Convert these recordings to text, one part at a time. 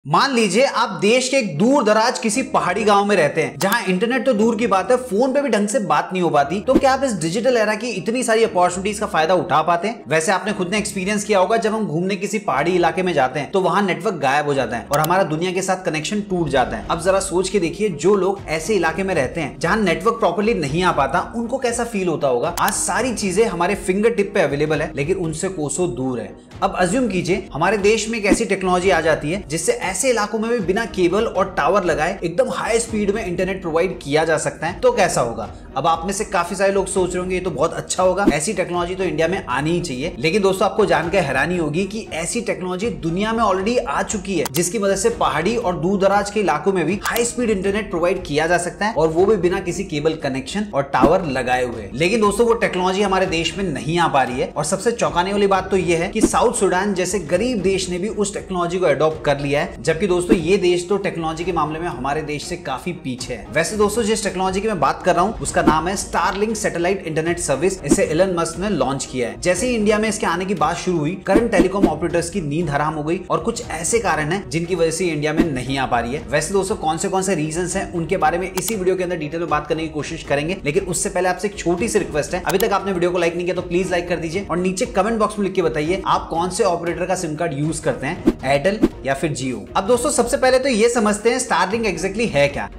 मान लीजिए आप देश के एक दूर दराज किसी पहाड़ी गांव में रहते हैं जहां इंटरनेट तो दूर की बात है, फोन पे भी ढंग से बात नहीं हो पाती। तो क्या आप इस डिजिटल एरा की इतनी सारी अपॉर्चुनिटीज का फायदा उठा पाते हैं? वैसे आपने खुद ने एक्सपीरियंस किया होगा, जब हम घूमने किसी पहाड़ी इलाके में जाते हैं तो वहां नेटवर्क गायब हो जाता है और हमारा दुनिया के साथ कनेक्शन टूट जाता है। अब जरा सोच के देखिए, जो लोग ऐसे इलाके में रहते हैं जहां नेटवर्क प्रॉपर्ली नहीं आ पाता, उनको कैसा फील होता होगा। आज सारी चीजें हमारे फिंगर टिप पे अवेलेबल है, लेकिन उनसे कोसों दूर है। अब अज्यूम कीजिए हमारे देश में एक ऐसी टेक्नोलॉजी आ जाती है जिससे ऐसे इलाकों में भी बिना केबल और टावर लगाए एकदम हाई स्पीड में इंटरनेट प्रोवाइड किया जा सकता है। तो कैसा होगा? अब आप में से काफी सारे लोग सोच रहे होंगे ये तो बहुत अच्छा होगा, ऐसी टेक्नोलॉजी तो इंडिया में आनी ही चाहिए। लेकिन दोस्तों, आपको जानकर हैरानी होगी कि ऐसी टेक्नोलॉजी दुनिया में ऑलरेडी आ चुकी है, जिसकी मदद से पहाड़ी और दूर दराज के इलाकों में भी हाई स्पीड इंटरनेट प्रोवाइड किया जा सकता है, और वो भी बिना किसी केबल कनेक्शन और टावर लगाए हुए। लेकिन दोस्तों, वो टेक्नोलॉजी हमारे देश में नहीं आ पा रही है, और सबसे चौंकाने वाली बात तो ये है कि साउथ सुडान जैसे गरीब देश ने भी उस टेक्नोलॉजी को अडॉप्ट कर लिया है, जबकि दोस्तों ये देश तो टेक्नोलॉजी के मामले में हमारे देश से काफी पीछे है। वैसे दोस्तों, जिस टेक्नोलॉजी की मैं बात कर रहा हूं उसका नाम है स्टारलिंक सैटेलाइट इंटरनेट सर्विस। इसे एलन मस्क ने लॉन्च किया है। जैसे ही इंडिया में इसके आने की बात शुरू हुई, करंट टेलीकॉम ऑपरेटर्स की नींद हराम हो गई, और कुछ ऐसे कारण हैं जिनकी वजह से इंडिया में नहीं आ पा रही है। वैसे दोस्तों, कौन से रीजंस हैं उनके बारे में इसी वीडियो के अंदर डिटेल में बात करने की कोशिश करेंगे। लेकिन उससे पहले आपसे एक छोटी सी रिक्वेस्ट है, अभी तक आपने वीडियो को लाइक नहीं किया तो प्लीज लाइक कर दीजिए, और नीचे कमेंट बॉक्स में लिख के बताइए आप कौन से ऑपरेटर का सिम कार्ड यूज करते हैं, एयरटेल या फिर जियो। अब दोस्तों, सबसे पहले तो ये समझते हैं स्टारलिंक एग्जैक्टली है क्या।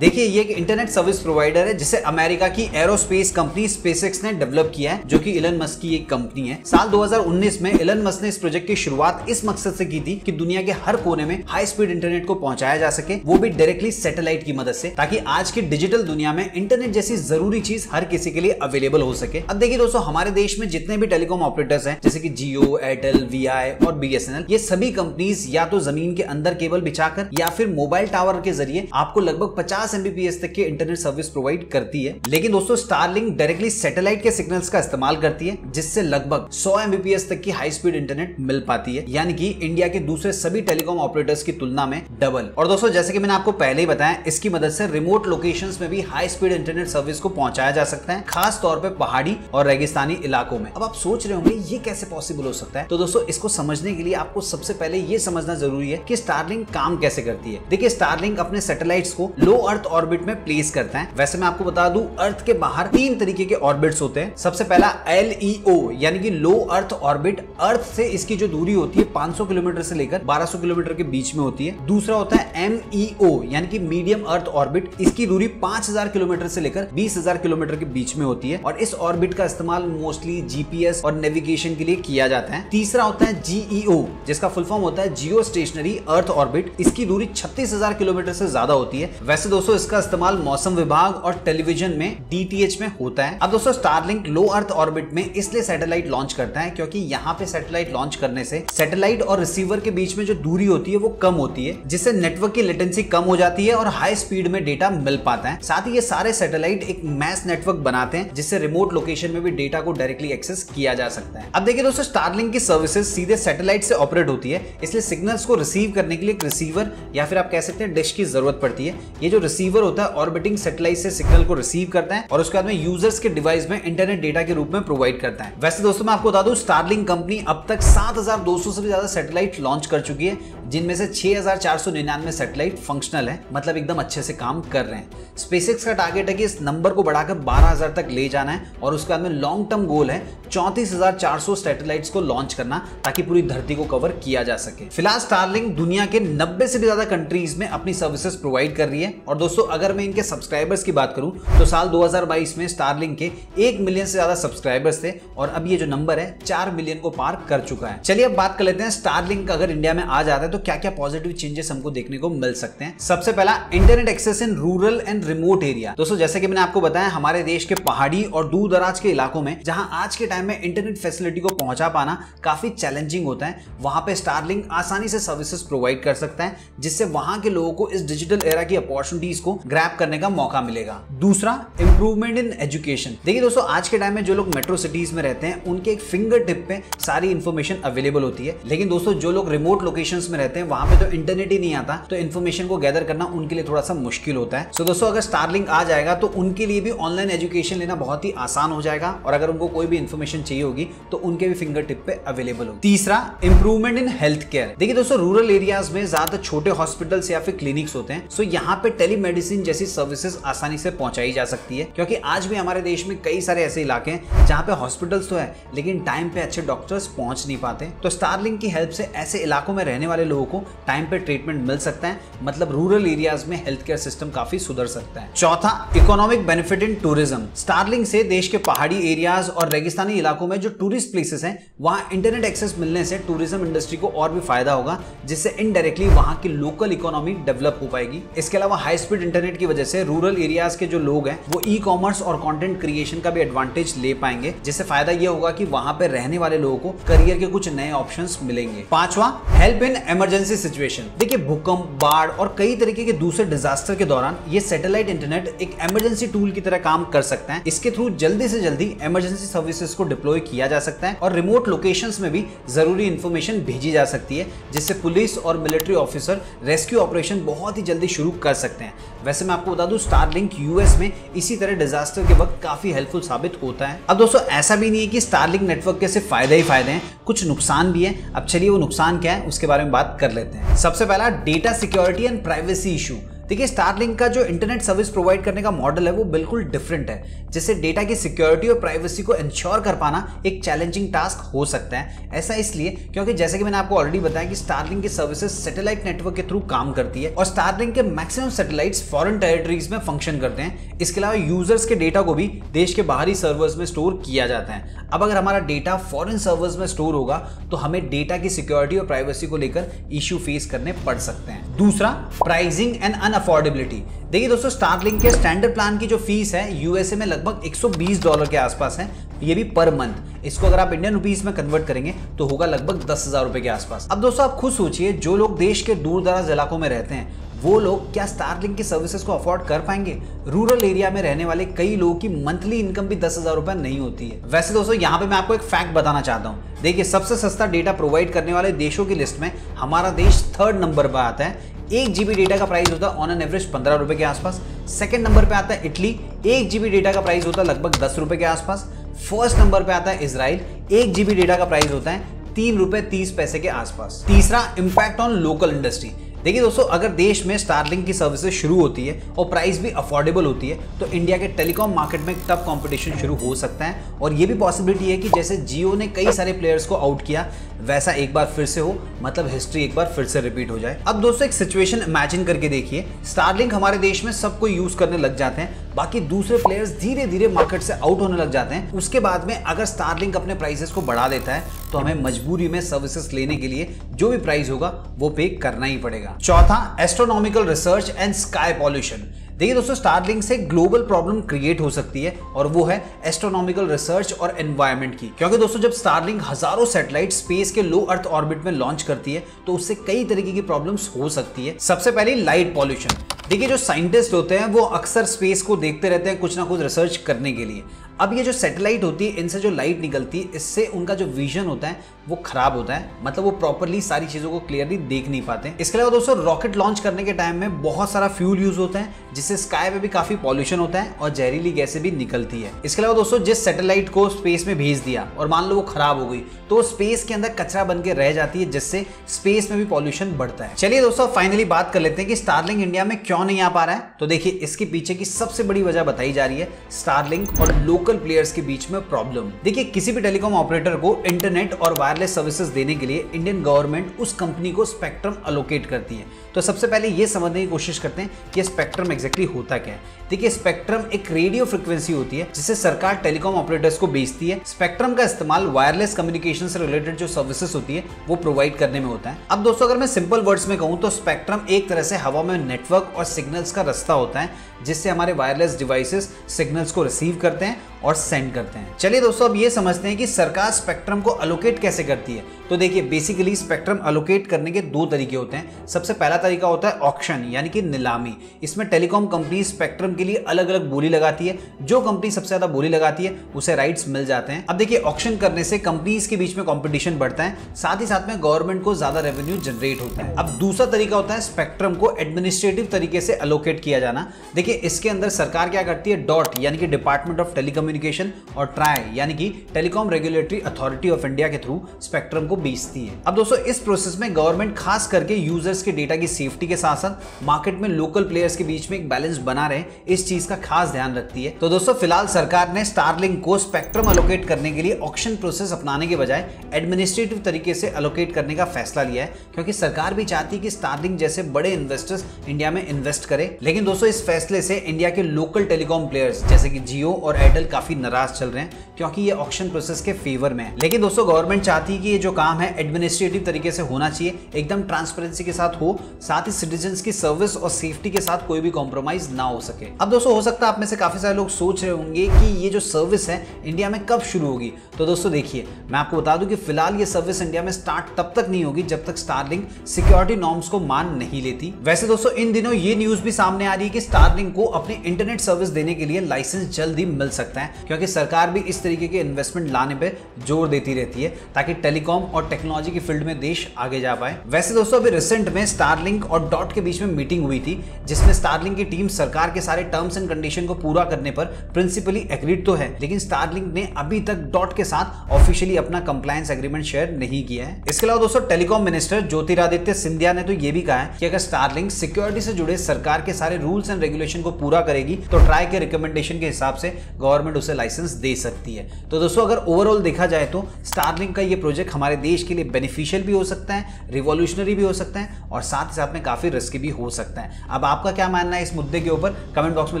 देखिए, ये एक इंटरनेट सर्विस प्रोवाइडर है जिसे अमेरिका की एरोस्पेस कंपनी स्पेसएक्स ने डेवलप किया है, जो कि इलन मस्क की एक कंपनी है। साल 2019 में इलन मस्क ने इस प्रोजेक्ट की शुरुआत इस मकसद से की थी कि दुनिया के हर कोने में हाई स्पीड इंटरनेट को पहुंचाया जा सके, वो भी डायरेक्टली सैटेलाइट की मदद से, ताकि आज की डिजिटल दुनिया में इंटरनेट जैसी जरूरी चीज हर किसी के लिए अवेलेबल हो सके। अब देखिए दोस्तों, हमारे देश में जितने भी टेलीकॉम ऑपरेटर्स हैं, जैसे कि जियो, एयरटेल, वीआई और बीएसएनएल, ये सभी कंपनीज या तो जमीन के अंदर केबल बिछाकर या फिर मोबाइल टावर के जरिए आपको लगभग 50 Mbps तक के इंटरनेट सर्विस प्रोवाइड करती है। लेकिन दोस्तों, स्टारलिंक डायरेक्टली सैटेलाइट के सिग्नल्स का इस्तेमाल करती है, जिससे लगभग 100 Mbps तक की हाई स्पीड इंटरनेट मिल पाती है, यानी कि इंडिया के दूसरे सभी टेलीकॉम ऑपरेटर्स की तुलना में डबल। और दोस्तों, जैसे कि मैंने आपको पहले ही बताया, इसकी मदद से रिमोट लोकेशंस में भी हाई स्पीड इंटरनेट सर्विस को पहुंचाया जा सकता है, खास तौर पे पहाड़ी और रेगिस्तानी इलाकों में। अब आप सोच रहे होंगे ये कैसे पॉसिबल हो सकता है, तो दोस्तों इसको समझने के लिए आपको सबसे पहले ये समझना जरूरी है कि स्टारलिंक काम कैसे करती है। देखिए, स्टारलिंक अपने सैटेलाइट्स को लो अर्थ ऑर्बिट में प्लेस करता है। वैसे मैं आपको बता दूं, अर्थ के बाहर 3 तरीके के ऑर्बिट्स होते हैं। सबसे पहला LEO यानी कि लो अर्थ ऑर्बिट। अर्थ से इसकी जो दूरी होती है 500 किलोमीटर से लेकर 1200 किलोमीटर के बीच में होती है। दूसरा होता है MEO यानी कि मीडियम अर्थ ऑर्बिट। इसकी दूरी 5000 किलोमीटर से लेकर 20000 किलोमीटर के बीच में होती है, और इस ऑर्बिट का इस्तेमाल मोस्टली GPS और नेविगेशन के लिए किया जाता है। तीसरा होता है GEO, जिसका फुल फॉर्म होता है जियो स्टेशनरी अर्थ ऑर्बिट। इसकी दूरी 36000 किलोमीटर से ज्यादा होती है। वैसे दोस्तों, इसका इस्तेमाल मौसम विभाग और टेलीविजन में DTH में होता है। अब दोस्तों, स्टारलिंक लो अर्थ ऑर्बिट में इसलिए सैटेलाइट लॉन्च करता है क्योंकि यहाँ पे सैटेलाइट लॉन्च करने से सैटेलाइट और रिसीवर के बीच में जो दूरी होती है वो कम होती है, जिससे नेटवर्क की लेटेंसी कम हो जाती है और हाई स्पीड में डेटा मिल पाता है। साथ ही ये सारे सैटेलाइट एक मैस नेटवर्क बनाते हैं, जिससे रिमोट लोकेशन में भी डेटा को डायरेक्टली एक्सेस किया जा सकता है। अब देखिए दोस्तों, स्टारलिंक की सर्विसेज सीधे सैटेलाइट से ऑपरेट होती है, इसलिए सिग्नल्स को रिसीव करने के लिए एक रिसीवर या फिर आप कह सकते हैं डिश की जरूरत पड़ती है। ये जो रिसीवर होता है ऑर्बिटिंग सैटेलाइट से सिग्नल को रिसीव करता है और उसके बाद में यूजर्स के डिवाइस में इंटरनेट डेटा के रूप में प्रोवाइड करता है। वैसे दोस्तों, मैं आपको बता दूं, स्टारलिंक कंपनी अब तक 7200 से भी ज्यादा सैटेलाइट लॉन्च कर चुकी है, जिनमें से 6499 सैटेलाइट फंक्शनल है, मतलब एकदम अच्छे से काम कर रहे हैं। स्पेसएक्स का टारगेट है कि इस नंबर को बढ़ाकर 12000 तक ले जाना है, और उसके बाद में लॉन्ग टर्म गोल है 34400 सैटेलाइट्स को लॉन्च करना, ताकि पूरी धरती को कवर किया जा सके। फिलहाल स्टारलिंक दुनिया के 90 से भी ज्यादा कंट्रीज में अपनी सर्विसेज प्रोवाइड कर रही है। और दोस्तों, अगर मैं इनके सब्सक्राइबर्स की बात करूं तो साल 2022 में स्टारलिंक के 1 मिलियन से ज्यादा सब्सक्राइबर्स थे, और अब ये जो नंबर है 4 मिलियन को पार कर चुका है। चलिए अब बात कर लेते हैं, स्टारलिंक अगर इंडिया में आ जाता है तो क्या क्या पॉजिटिव चेंजेस हमको देखने को मिल सकते हैं। सबसे पहला, internet access in rural and remote area. दोस्तों, जैसे कि मैंने आपको बताया, हमारे देश के पहाड़ी और दूर दराज के इलाकों में जहां आज के टाइम में इंटरनेट फैसिलिटी को पहुंचा पाना काफी चैलेंजिंग होता है, वहां पे स्टारलिंक आसानी से सर्विसेज प्रोवाइड कर सकता है, जिससे वहां के लोगों को इस डिजिटल एरा की अपॉर्चुनिटीज अपॉर्चुनिटीज को ग्रैब करने का मौका मिलेगा। दूसरा, इंप्रूवमेंट इन एजुकेशन। देखिए दोस्तों, आज के टाइम में जो लोग मेट्रो सिटीज में रहते हैं उनके एक फिंगर टिप पे सारी इंफॉर्मेशन अवेलेबल होती है, लेकिन दोस्तों जो लोग रिमोट लोकेशंस में रहते हैं वहां पे तो इंटरनेट ही नहीं आता, तो इन्फॉर्मेशन को गैदर करना उनके लिए थोड़ा सा मुश्किल होता है। सो दोस्तों, अगर स्टारलिंक आ जाएगा तो उनके लिए भी ऑनलाइन एजुकेशन लेना बहुत ही आसान हो जाएगा, और अगर उनको कोई भी इंफॉर्मेशन चाहिए होगी तो उनके भी फिंगर टिप पे अवेलेबल होगी। तीसरा, इंप्रूवमेंट इन हेल्थ केयर। देखिए दोस्तों, रूरल एरियाज में ज्यादातर छोटे हॉस्पिटल्स या फिर क्लिनिक्स होते हैं, सो यहाँ पे टेलीमेडिसिन जैसी सर्विसेज आसानी से पहुंचाई जा सकती है, क्योंकि आज भी हमारे देश में कई सारे ऐसे इलाके हैं जहाँ पे हॉस्पिटल्स तो है लेकिन टाइम पे अच्छे डॉक्टर्स पहुंच नहीं पाते। तो स्टारलिंक की हेल्प से ऐसे इलाकों में रहने वाले लोगों को टाइम पे ट्रीटमेंट मिल सकता है, मतलब रूरल एरियाज में हेल्थ केयर सिस्टम काफी सुधर सकता है। चौथा, economic benefit in tourism. Starlink से देश के पहाड़ी एरियाज और रेगिस्तानी इलाकों में जो टूरिस्ट प्लेसेस हैं वहां इंटरनेट एक्सेस मिलने से टूरिज्म इंडस्ट्री को और भी फायदा होगा, जिससे इनडायरेक्टली वहां की लोकल इकोनॉमी डेवलप हो पाएगी। इसके अलावा हाई स्पीड इंटरनेट की वजह से रूरल एरियाज के जो लोग हैं वो ई कॉमर्स और कंटेंट क्रिएशन का भी एडवांटेज ले पाएंगे, जिससे फायदा यह होगा कि वहां पे रहने वाले लोगों को करियर के कुछ नए ऑप्शंस मिलेंगे। पांचवा, हेल्प इन इमरजेंसी सिचुएशन। देखिए, भूकंप, बाढ़ और कई तरीके के दूसरे डिजास्टर के दौरान ये सैटेलाइट इंटरनेट एक इमरजेंसी टूल की तरह काम कर सकता है। इसके थ्रू जल्दी से जल्दी इमरजेंसी सर्विसेज को डिप्लॉय किया जा सकता है और रिमोट लोकेशंस में भी जरूरी इंफॉर्मेशन भेजी जा सकती है, जिससे पुलिस और मिलिट्री ऑफिसर रेस्क्यू ऑपरेशन बहुत ही जल्दी शुरू कर सकते हैं। वैसे मैं आपको बता दूं, स्टारलिंक यूएस में इसी तरह डिजास्टर के वक्त काफी हेल्पफुल साबित होता है। अब दोस्तों, ऐसा भी नहीं है कि स्टारलिंक नेटवर्क के सिर्फ फायदे ही फायदे हैं, कुछ नुकसान भी है। अब चलिए वो नुकसान क्या है उसके बारे में बात कर लेते हैं। सबसे पहला, data security and privacy issue. देखिए, स्टारलिंक का जो इंटरनेट सर्विस प्रोवाइड करने का मॉडल है वो बिल्कुल डिफरेंट है, जिससे डेटा की सिक्योरिटी और प्राइवेसी को इंश्योर कर पाना एक चैलेंजिंग टास्क हो सकता है। ऐसा इसलिए क्योंकि जैसे कि मैंने आपको ऑलरेडी बताया कि स्टारलिंक की सर्विसेज सैटेलाइट नेटवर्क के थ्रू काम करती है और स्टारलिंक के मैक्सिमम सैटेलाइट्स फॉरेन टेरिटरीज में फंक्शन करते हैं। इसके अलावा यूजर्स के डेटा को भी देश के बाहरी सर्वर्स में स्टोर किया जाता है। अब अगर हमारा डेटा फॉरेन सर्वर्स में स्टोर होगा तो हमें डेटा की सिक्योरिटी और प्राइवेसी को लेकर इश्यू फेस करने पड़ सकते हैं। दूसरा, प्राइसिंग एंड अनअफोर्डेबिलिटी। देखिए दोस्तों, स्टारलिंक के स्टैंडर्ड प्लान की जो फीस है यूएसए में लगभग $120 के आसपास है, ये भी पर मंथ। इसको अगर आप इंडियन रुपीस में कन्वर्ट करेंगे तो होगा लगभग 10,000 रुपए के आसपास। अब दोस्तों, आप खुद सोचिए, जो लोग देश के दूर दराज इलाकों में रहते हैं वो लोग क्या स्टारलिंक की सर्विसेज को अफोर्ड कर पाएंगे? रूरल एरिया में रहने वाले कई लोगों की मंथली इनकम भी 10,000 रुपए नहीं होती है। वैसे दोस्तों, यहाँ पे मैं आपको एक फैक्ट बताना चाहता हूँ। देखिए, सबसे सस्ता डेटा प्रोवाइड करने वाले देशों की लिस्ट में हमारा देश 3rd नंबर पर आता है। 1 GB डेटा का प्राइस होता है ऑन एन एवरेज 15 रुपए के आसपास। 2nd नंबर पे आता है इटली, 1 GB डेटा का प्राइस होता है लगभग 10 रुपए के आसपास। 1st नंबर पे आता है इजराइल, 1 GB डेटा का प्राइस होता है 3 रुपए 30 पैसे के आसपास। तीसरा, इंपैक्ट ऑन लोकल इंडस्ट्री। देखिए दोस्तों, अगर देश में स्टारलिंक की सर्विसेज शुरू होती है और प्राइस भी अफोर्डेबल होती है तो इंडिया के टेलीकॉम मार्केट में टफ कंपटीशन शुरू हो सकता है, और ये भी पॉसिबिलिटी है कि जैसे जियो ने कई सारे प्लेयर्स को आउट किया वैसा एक बार फिर से हो, मतलब हिस्ट्री एक बार फिर से रिपीट हो जाए। अब दोस्तों, एक सिचुएशन इमेजिन करके देखिए, स्टारलिंक हमारे देश में सब कोई यूज करने लग जाते हैं, बाकी दूसरे प्लेयर्स धीरे धीरे मार्केट से आउट होने लग जाते हैं। उसके बाद में अगर स्टारलिंक अपने प्राइसेस को बढ़ा देता है तो हमें मजबूरी में सर्विसेज लेने के लिए जो भी प्राइस होगा वो पे करना ही पड़ेगा। चौथा, astronomical research and sky pollution. देखिए दोस्तों, स्टारलिंक से ग्लोबल प्रॉब्लम क्रिएट हो सकती है और वो है एस्ट्रोनॉमिकल रिसर्च और एनवायरनमेंट की। क्योंकि दोस्तों, जब स्टारलिंक हजारों सैटेलाइट स्पेस के लो अर्थ ऑर्बिट में लॉन्च करती है तो उससे कई तरीके की प्रॉब्लम्स हो सकती है। सबसे पहले लाइट पॉल्यूशन। देखिए, जो साइंटिस्ट होते हैं वो अक्सर स्पेस को देखते रहते हैं कुछ ना कुछ रिसर्च करने के लिए। अब ये जो सैटेलाइट होती है, इनसे जो लाइट निकलती है, इससे उनका जो विजन होता है वो खराब होता है, मतलब वो प्रॉपर्ली सारी चीजों को क्लियरली देख नहीं पाते। इसके अलावा दोस्तों, रॉकेट लॉन्च करने के टाइम में बहुत सारा फ्यूल यूज होता है, जिससे स्काई में भी काफी पॉल्यूशन होता है और जहरीली गैसें भी निकलती है। इसके अलावा दोस्तों, जिस सैटेलाइट को स्पेस में भेज दिया और मान लो वो खराब हो गई तो स्पेस के अंदर कचरा बन के रह जाती है, जिससे स्पेस में भी पॉल्यूशन बढ़ता है। चलिए दोस्तों, फाइनली बात कर लेते हैं कि स्टारलिंक इंडिया में क्यों नहीं आ पा रहा है। तो देखिए, इसके पीछे की सबसे बड़ी वजह बताई जा रही है स्टारलिंक और लोकल प्लेयर्स के बीच में प्रॉब्लम। देखिए, किसी भी टेलीकॉम ऑपरेटर को इंटरनेट और वायरलेस सर्विसेज देने के लिए इंडियन गवर्नमेंट उस कंपनी को स्पेक्ट्रम अलोकेट करती है। तो सबसे पहले ये समझने की कोशिश करते हैं कि स्पेक्ट्रम एग्जैक्टली होता क्या है। देखिए, स्पेक्ट्रम एक रेडियो फ्रीक्वेंसी होती है जिसे सरकार टेलीकॉम ऑपरेटर्स को बेचती है। स्पेक्ट्रम का इस्तेमाल वायरलेस कम्युनिकेशन से रिलेटेड जो सर्विसेज होती है वो प्रोवाइड करने में होता है। अब दोस्तों, अगर मैं सिंपल वर्ड्स में कहूं तो स्पेक्ट्रम एक तरह से हवा में नेटवर्क और सिग्नल्स का रास्ता होता है, जिससे हमारे वायरलेस डिवाइसेस सिग्नल्स को रिसीव करते हैं और सेंड करते हैं। चलिए दोस्तों अब ये समझते हैं कि सरकार स्पेक्ट्रम को अलोकेट कैसे करती है। तो देखिए बेसिकली स्पेक्ट्रम अलोकेट करने के दो तरीके होते हैं। सबसे पहला तरीका होता है ऑक्शन यानी कि नीलामी। इसमें टेलीकॉम कंपनी स्पेक्ट्रम के लिए अलग अलग बोली लगाती है। जो कंपनी सबसे ज्यादा बोली लगाती है उसे राइट्स मिल जाते हैं। अब देखिए ऑक्शन करने से कंपनीज के बीच में कंपटीशन बढ़ता है, साथ ही साथ में गवर्नमेंट को ज्यादा रेवेन्यू जनरेट होता है। अब दूसरा तरीका होता है स्पेक्ट्रम को एडमिनिस्ट्रेटिव तरीके से अलोकेट किया जाना। देखिए इसके अंदर सरकार क्या करती है, डॉट यानी कि डिपार्टमेंट ऑफ टेलीकम्युनिकेशन और ट्राई यानी कि telecom regulatory authority of India के थ्रू स्पेक्ट्रम को बेचती है। अब दोस्तों इस प्रोसेस में गवर्नमेंट खास करके यूजर्स के डेटा की सेफ्टी के साथ साथ मार्केट में लोकल प्लेयर्स के बीच में एक बैलेंस बना रहे, इस चीज का खास ध्यान रखती है। तो दोस्तों फिलहाल सरकार ने स्टारलिंक को स्पेक्ट्रम अलोकेट करने के लिए ऑक्शन प्रोसेस अपनाने के बजाय एडमिनिस्ट्रेटिव तरीके से अलोकेट करने का फैसला लिया है, क्योंकि सरकार भी चाहती है कि स्टारलिंक जैसे बड़े इन्वेस्टर्स इंडिया में इन्वेस्ट करें। लेकिन दोस्तों इस फैसले से इंडिया के लोकल टेलीकॉम प्लेयर्स जैसे कि जियो और एयरटेल काफी नाराज चल रहे हैं, क्योंकि ये ऑक्शन प्रोसेस के फेवर में है। लेकिन दोस्तों गवर्नमेंट चाहती है कि ये जो काम है एडमिनिस्ट्रेटिव तरीके से होना चाहिए, एकदम ट्रांसपेरेंसी के साथ हो, साथ ही सिटीजंस की सर्विस और सेफ्टी के साथ कोई भी कॉम्प्रोमाइज ना हो सके। अब दोस्तों हो सकता है आप में से काफी सारे लोग सोच रहे होंगे कि ये जो सर्विस है इंडिया में कब शुरू होगी। तो दोस्तों देखिए मैं आपको बता दूं कि फिलहाल ये सर्विस इंडिया में स्टार्ट तब तक नहीं होगी जब तक स्टारलिंक सिक्योरिटी नॉर्म्स को मान नहीं लेती। वैसे दोस्तों इन दिनों ये न्यूज भी सामने आ रही है कि स्टारलिंक को अपने इंटरनेट सर्विस देने के लिए लाइसेंस जल्दी मिल सकता है, क्योंकि सरकार भी इस तरीके के इन्वेस्टमेंट लाने पे जोर देती रहती है ताकि टेलीकॉम और टेक्नोलॉजी की फील्ड में देश आगे जा पाए। वैसे दोस्तों अभी रिसेंट में स्टारलिंक और डॉट के बीच में मीटिंग हुई थी, जिसमें स्टारलिंक की टीम सरकार के सारे टर्म्स एंड कंडीशन को पूरा करने पर प्रिंसिपली एग्रीड तो है, लेकिन स्टारलिंक ने अभी तक डॉट के साथ ऑफिशियली अपना कंप्लायंस एग्रीमेंट शेयर नहीं किया है। इसके अलावा दोस्तों टेलीकॉम मिनिस्टर ज्योतिरादित्य सिंधिया ने तो यह भी कहा है कि अगर स्टारलिंक सिक्योरिटी से जुड़े सरकार के सारे रूल्स एंड रेगुलेशन को पूरा करेगी तो ट्राई के रिकमेंडेशन के हिसाब से गवर्नमेंट उसे लाइसेंस दे सकती है। तो दोस्तों अगर ओवरऑल देखा जाए तो स्टारलिंक का ये प्रोजेक्ट हमारे देश के लिए बेनिफिशियल भी हो सकता है, रिवॉल्यूशनरी भी हो सकता है और साथ ही साथ में काफी रिस्की भी हो सकता है। अब आपका क्या मानना है इस मुद्दे के ऊपर कमेंट बॉक्स में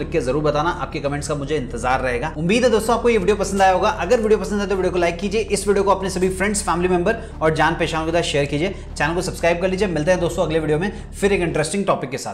लिख के जरूर बताना। आपके कमेंट्स का मुझे इंतजार रहेगा। उम्मीद है दोस्तों आपको ये वीडियो पसंद आया होगा। अगर वीडियो पसंद है तो वीडियो को लाइक कीजिए, इस वीडियो को अपने सभी फ्रेंड्स, फैमिली मेंबर और जान पहचान के साथ शेयर कीजिए, चैनल को सब्सक्राइब कर लीजिए। मिलते हैं दोस्तों अगले वीडियो में फिर एक इंटरेस्टिंग टॉपिक के साथ।